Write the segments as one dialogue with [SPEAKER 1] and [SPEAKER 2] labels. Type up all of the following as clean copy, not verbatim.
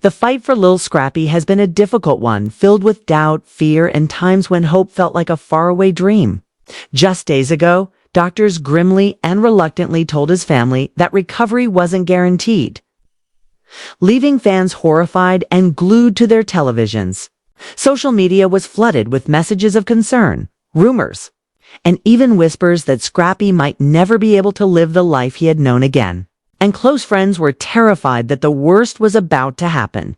[SPEAKER 1] The fight for Lil Scrappy has been a difficult one, filled with doubt, fear, and times when hope felt like a faraway dream. Just days ago, doctors grimly and reluctantly told his family that recovery wasn't guaranteed, leaving fans horrified and glued to their televisions. Social media was flooded with messages of concern, rumors, and even whispers that Scrappy might never be able to live the life he had known again. And close friends were terrified that the worst was about to happen.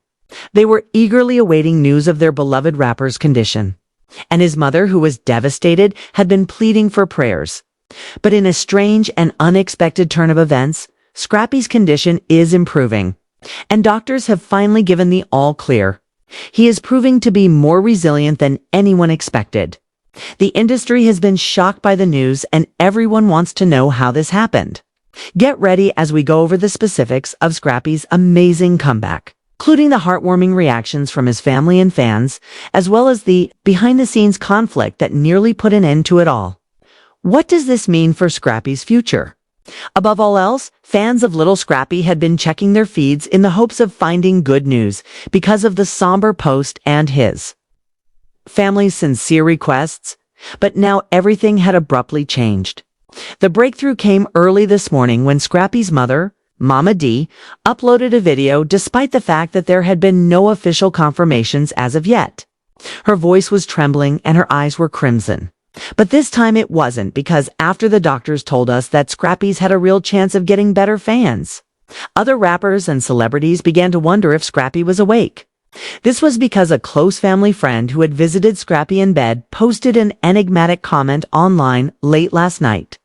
[SPEAKER 1] They were eagerly awaiting news of their beloved rapper's condition. And his mother, who was devastated, had been pleading for prayers. But in a strange and unexpected turn of events, Scrappy's condition is improving. And doctors have finally given the all clear. He is proving to be more resilient than anyone expected. The industry has been shocked by the news, and everyone wants to know how this happened. Get ready as we go over the specifics of Scrappy's amazing comeback, including the heartwarming reactions from his family and fans, as well as the behind-the-scenes conflict that nearly put an end to it all. What does this mean for Scrappy's future? Above all else, fans of Lil Scrappy had been checking their feeds in the hopes of finding good news because of the somber post and his family's sincere requests, but now everything had abruptly changed. The breakthrough came early this morning when Scrappy's mother, Mama D, uploaded a video despite the fact that there had been no official confirmations as of yet. Her voice was trembling and her eyes were crimson. But this time it wasn't, because after the doctors told us that Scrappy's had a real chance of getting better fans, other rappers and celebrities began to wonder if Scrappy was awake. This was because a close family friend who had visited Scrappy in bed posted an enigmatic comment online late last night.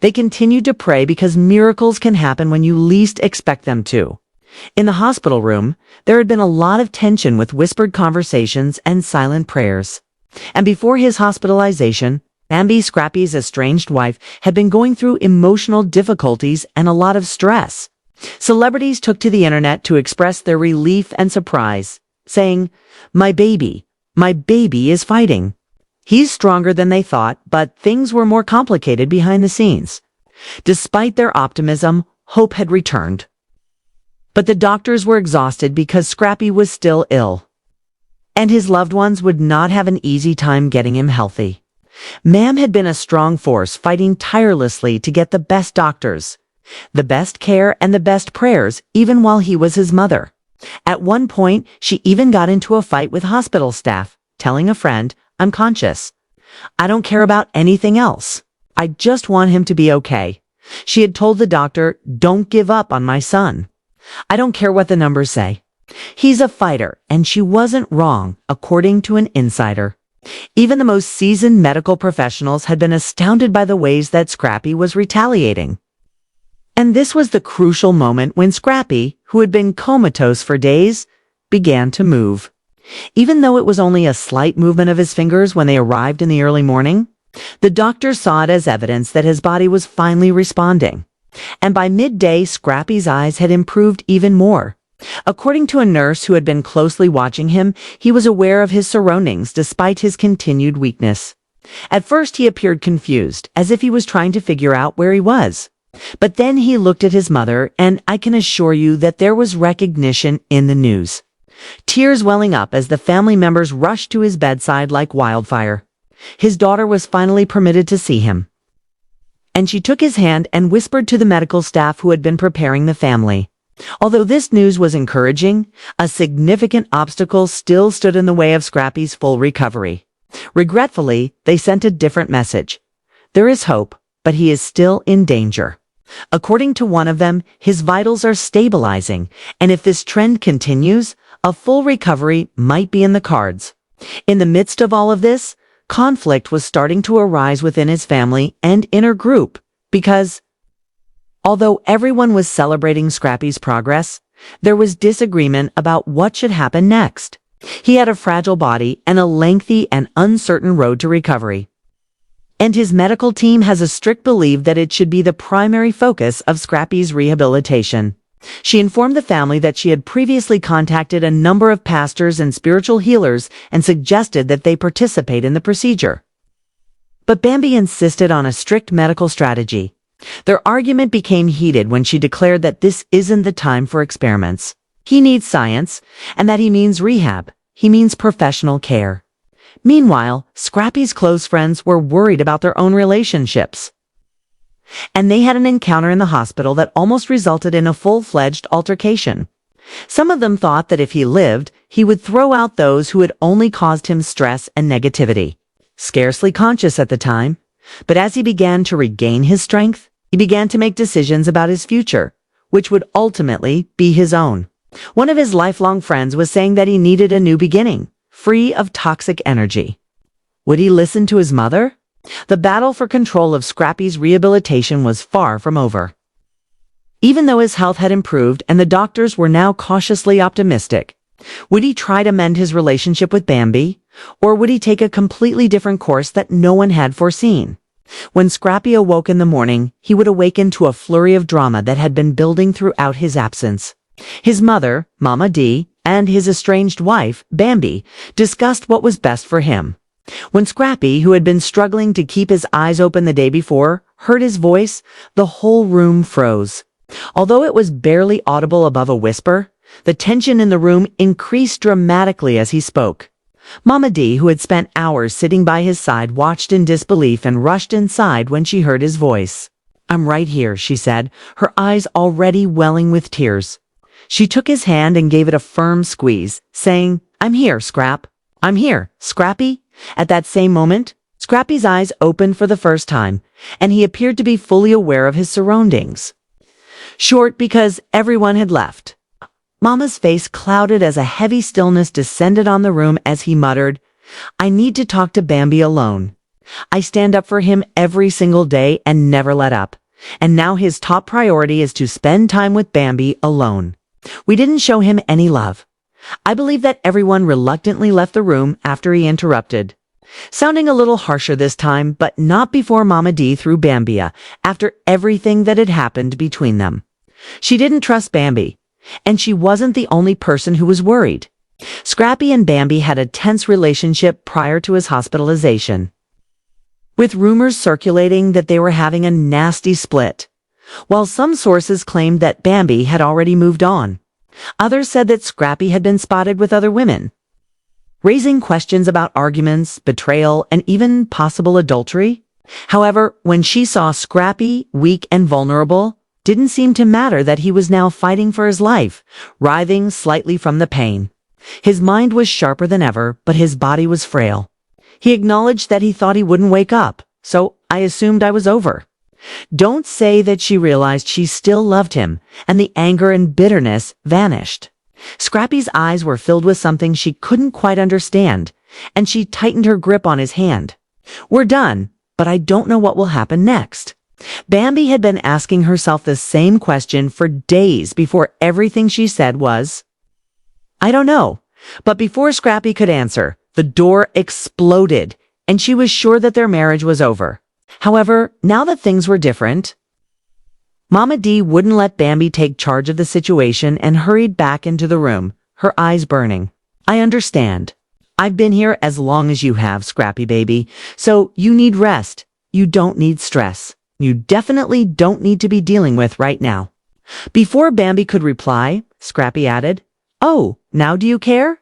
[SPEAKER 1] They continued to pray because miracles can happen when you least expect them to. In the hospital room, there had been a lot of tension with whispered conversations and silent prayers. And before his hospitalization, Bambi, Scrappy's estranged wife, had been going through emotional difficulties and a lot of stress. Celebrities took to the internet to express their relief and surprise, saying, my baby is fighting. He's stronger than they thought, but things were more complicated behind the scenes. Despite their optimism, hope had returned. But the doctors were exhausted because Scrappy was still ill, and his loved ones would not have an easy time getting him healthy. Ma'am had been a strong force, fighting tirelessly to get the best doctors, the best care, and the best prayers, even while he was his mother. At one point, she even got into a fight with hospital staff, telling a friend, I'm conscious. I don't care about anything else. I just want him to be okay. She had told the doctor, don't give up on my son. I don't care what the numbers say. He's a fighter, and she wasn't wrong, according to an insider. Even the most seasoned medical professionals had been astounded by the ways that Scrappy was retaliating. And this was the crucial moment when Scrappy, who had been comatose for days, began to move. Even though it was only a slight movement of his fingers when they arrived in the early morning, the doctors saw it as evidence that his body was finally responding. And by midday, Scrappy's eyes had improved even more. According to a nurse who had been closely watching him, he was aware of his surroundings despite his continued weakness. At first he appeared confused, as if he was trying to figure out where he was. But then he looked at his mother, and I can assure you that there was recognition in the news. Tears welling up as the family members rushed to his bedside like wildfire. His daughter was finally permitted to see him, and she took his hand and whispered to the medical staff who had been preparing the family. Although this news was encouraging, a significant obstacle still stood in the way of Scrappy's full recovery. Regretfully, they sent a different message. There is hope, but he is still in danger. According to one of them, his vitals are stabilizing, and if this trend continues, a full recovery might be in the cards. In the midst of all of this, conflict was starting to arise within his family and inner group, because although everyone was celebrating Scrappy's progress, there was disagreement about what should happen next. He had a fragile body and a lengthy and uncertain road to recovery. And his medical team has a strict belief that it should be the primary focus of Scrappy's rehabilitation. She informed the family that she had previously contacted a number of pastors and spiritual healers and suggested that they participate in the procedure. But Bambi insisted on a strict medical strategy. Their argument became heated when she declared that this isn't the time for experiments. He needs science, and that he means rehab. He means professional care. Meanwhile, Scrappy's close friends were worried about their own relationships. And they had an encounter in the hospital that almost resulted in a full-fledged altercation. Some of them thought that if he lived, he would throw out those who had only caused him stress and negativity. Scarcely conscious at the time, but as he began to regain his strength, he began to make decisions about his future, which would ultimately be his own. One of his lifelong friends was saying that he needed a new beginning, free of toxic energy. Would he listen to his mother? The battle for control of Scrappy's rehabilitation was far from over. Even though his health had improved and the doctors were now cautiously optimistic, would he try to mend his relationship with Bambi, or would he take a completely different course that no one had foreseen? When Scrappy awoke in the morning, he would awaken to a flurry of drama that had been building throughout his absence. His mother, Mama D, and his estranged wife, Bambi, discussed what was best for him. When Scrappy, who had been struggling to keep his eyes open the day before, heard his voice, the whole room froze. Although it was barely audible above a whisper, the tension in the room increased dramatically as he spoke. Mama D, who had spent hours sitting by his side, watched in disbelief and rushed inside when she heard his voice. "I'm right here," she said, her eyes already welling with tears. She took his hand and gave it a firm squeeze, saying, "I'm here, Scrap. I'm here, Scrappy." At that same moment, Scrappy's eyes opened for the first time, and he appeared to be fully aware of his surroundings. Short because everyone had left. Mama's face clouded as a heavy stillness descended on the room as he muttered, "I need to talk to Bambi alone. I stand up for him every single day and never let up. And now his top priority is to spend time with Bambi alone. We didn't show him any love." I believe that everyone reluctantly left the room after he interrupted, sounding a little harsher this time, but not before Mama D threw Bambi after everything that had happened between them. She didn't trust Bambi, and she wasn't the only person who was worried. Scrappy and Bambi had a tense relationship prior to his hospitalization, with rumors circulating that they were having a nasty split. While some sources claimed that Bambi had already moved on, others said that Scrappy had been spotted with other women, raising questions about arguments, betrayal, and even possible adultery. However, when she saw Scrappy, weak and vulnerable, didn't seem to matter that he was now fighting for his life, writhing slightly from the pain. His mind was sharper than ever, but his body was frail. He acknowledged that he thought he wouldn't wake up, so I assumed I was over. Don't say that she realized she still loved him, and the anger and bitterness vanished. Scrappy's eyes were filled with something she couldn't quite understand, and she tightened her grip on his hand. "We're done, but I don't know what will happen next." Bambi had been asking herself the same question for days before everything she said was, "I don't know." But before Scrappy could answer, the door exploded, and she was sure that their marriage was over. However, now that things were different, Mama D wouldn't let Bambi take charge of the situation and hurried back into the room, her eyes burning. "I understand. I've been here as long as you have, Scrappy baby, so you need rest. You don't need stress. You definitely don't need to be dealing with right now." Before Bambi could reply, Scrappy added, "Oh, now do you care?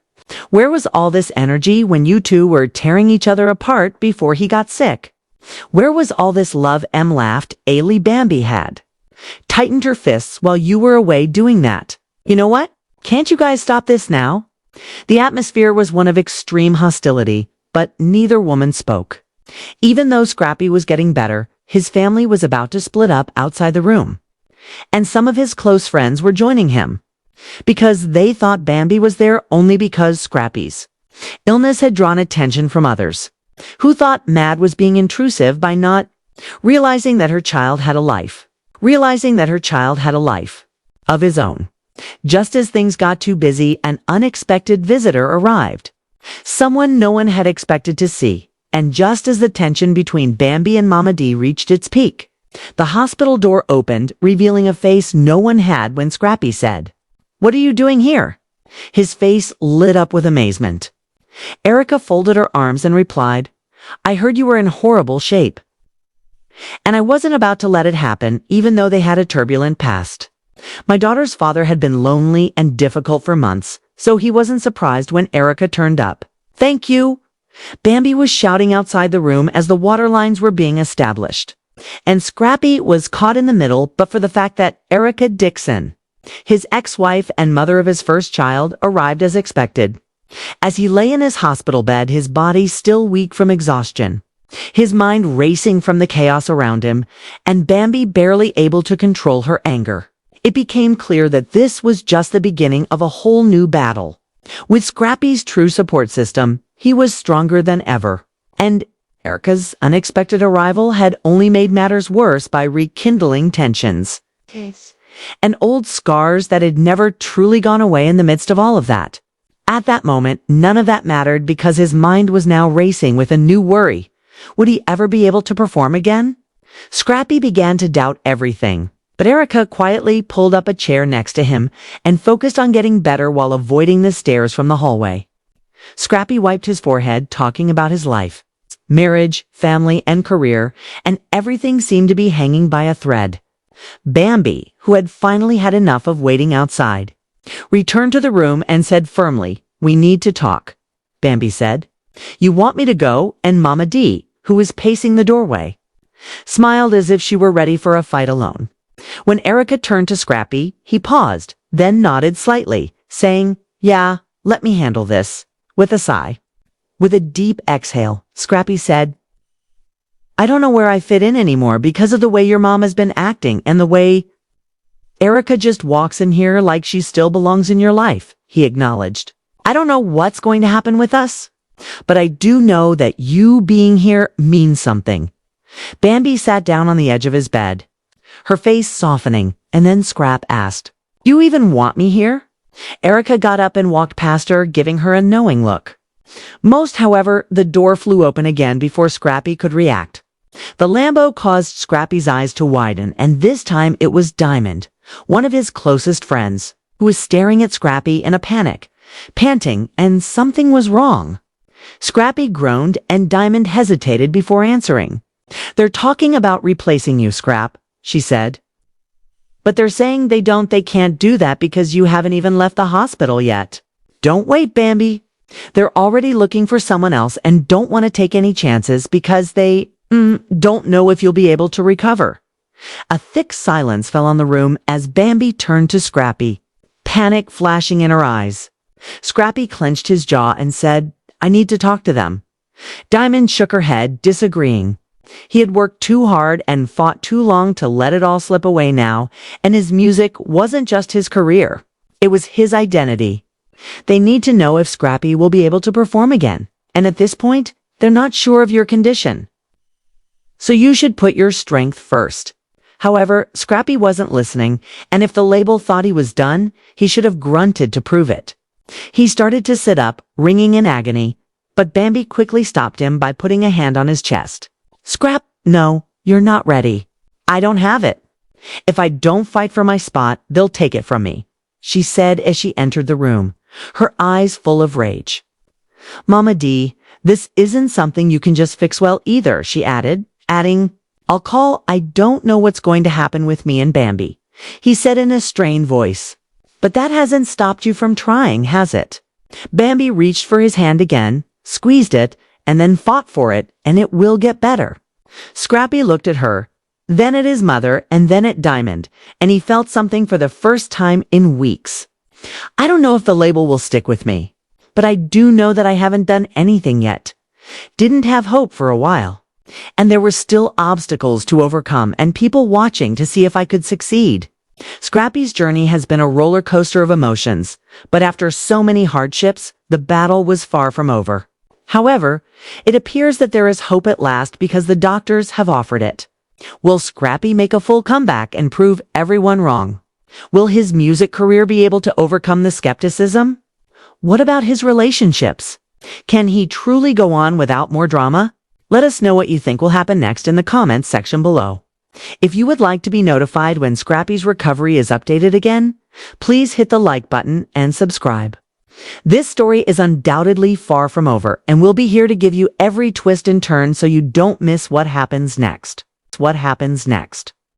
[SPEAKER 1] Where was all this energy when you two were tearing each other apart before he got sick? Where was all this love?" laughed. Ailey Bambi had tightened her fists while you were away doing that. "You know what? Can't you guys stop this now?" The atmosphere was one of extreme hostility, but neither woman spoke. Even though Scrappy was getting better, his family was about to split up outside the room, and some of his close friends were joining him, because they thought Bambi was there only because Scrappy's illness had drawn attention from others, who thought Mad was being intrusive by not realizing that her child had a life of his own. Just as things got too busy, an unexpected visitor arrived, someone no one had expected to see. And just as the tension between Bambi and Mama D reached its peak, the hospital door opened, revealing a face no one had when Scrappy said, "What are you doing here?" His face lit up with amazement. Erica folded her arms and replied, "I heard you were in horrible shape, and I wasn't about to let it happen, even though they had a turbulent past." My daughter's father had been lonely and difficult for months, so he wasn't surprised when Erica turned up. Thank you. Bambi was shouting outside the room as the water lines were being established. And Scrappy was caught in the middle but for the fact that Erica Dixon, his ex-wife and mother of his first child, arrived as expected. As he lay in his hospital bed, his body still weak from exhaustion, his mind racing from the chaos around him, and Bambi barely able to control her anger. It became clear that this was just the beginning of a whole new battle. With Scrappy's true support system, he was stronger than ever. And Erica's unexpected arrival had only made matters worse by rekindling tensions. And old scars that had never truly gone away in the midst of all of that. At that moment, none of that mattered because his mind was now racing with a new worry. Would he ever be able to perform again? Scrappy began to doubt everything. But Erica quietly pulled up a chair next to him and focused on getting better while avoiding the stares from the hallway. Scrappy wiped his forehead, talking about his life, marriage, family, and career, and everything seemed to be hanging by a thread. Bambi, who had finally had enough of waiting outside, returned to the room and said firmly, "We need to talk." Bambi said, "You want me to go?" And Mama D, who was pacing the doorway, smiled as if she were ready for a fight alone. When Erica turned to Scrappy, he paused, then nodded slightly, saying, "Yeah, let me handle this," with a sigh. With a deep exhale, Scrappy said, "I don't know where I fit in anymore because of the way your mom has been acting and the way Erica just walks in here like she still belongs in your life," he acknowledged. "I don't know what's going to happen with us, but I do know that you being here means something." Bambi sat down on the edge of his bed, her face softening, and then Scrap asked, "You even want me here?" Erica got up and walked past her, giving her a knowing look. However, the door flew open again before Scrappy could react. The Lambo caused Scrappy's eyes to widen, and this time it was Diamond, one of his closest friends, who was staring at Scrappy in a panic, panting, and something was wrong. Scrappy groaned, and Diamond hesitated before answering. "They're talking about replacing you, Scrap," she said. "But they're saying they can't do that because you haven't even left the hospital yet." "Don't wait, Bambi. They're already looking for someone else and don't want to take any chances because they don't know if you'll be able to recover." A thick silence fell on the room as Bambi turned to Scrappy, panic flashing in her eyes. Scrappy clenched his jaw and said, "I need to talk to them." Diamond shook her head, disagreeing. He had worked too hard and fought too long to let it all slip away now, and his music wasn't just his career. It was his identity. They need to know if Scrappy will be able to perform again, and at this point, they're not sure of your condition. So you should put your strength first. However, Scrappy wasn't listening, and if the label thought he was done, he should have grunted to prove it. He started to sit up, ringing in agony, but Bambi quickly stopped him by putting a hand on his chest. "Scrap, no, you're not ready. I don't have it. If I don't fight for my spot, they'll take it from me," she said as she entered the room, her eyes full of rage. "Mama D, this isn't something you can just fix well either," she added, adding, I don't know what's going to happen with me and Bambi," he said in a strained voice. "But that hasn't stopped you from trying, has it?" Bambi reached for his hand again, squeezed it, and then fought for it, and it will get better. Scrappy looked at her, then at his mother, and then at Diamond, and he felt something for the first time in weeks. "I don't know if the label will stick with me, but I do know that I haven't done anything yet. Didn't have hope for a while. And there were still obstacles to overcome and people watching to see if I could succeed." Scrappy's journey has been a roller coaster of emotions, but after so many hardships, the battle was far from over. However, it appears that there is hope at last because the doctors have offered it. Will Scrappy make a full comeback and prove everyone wrong? Will his music career be able to overcome the skepticism? What about his relationships? Can he truly go on without more drama? Let us know what you think will happen next in the comments section below. If you would like to be notified when Scrappy's recovery is updated again, please hit the like button and subscribe. This story is undoubtedly far from over, and we'll be here to give you every twist and turn so you don't miss what happens next.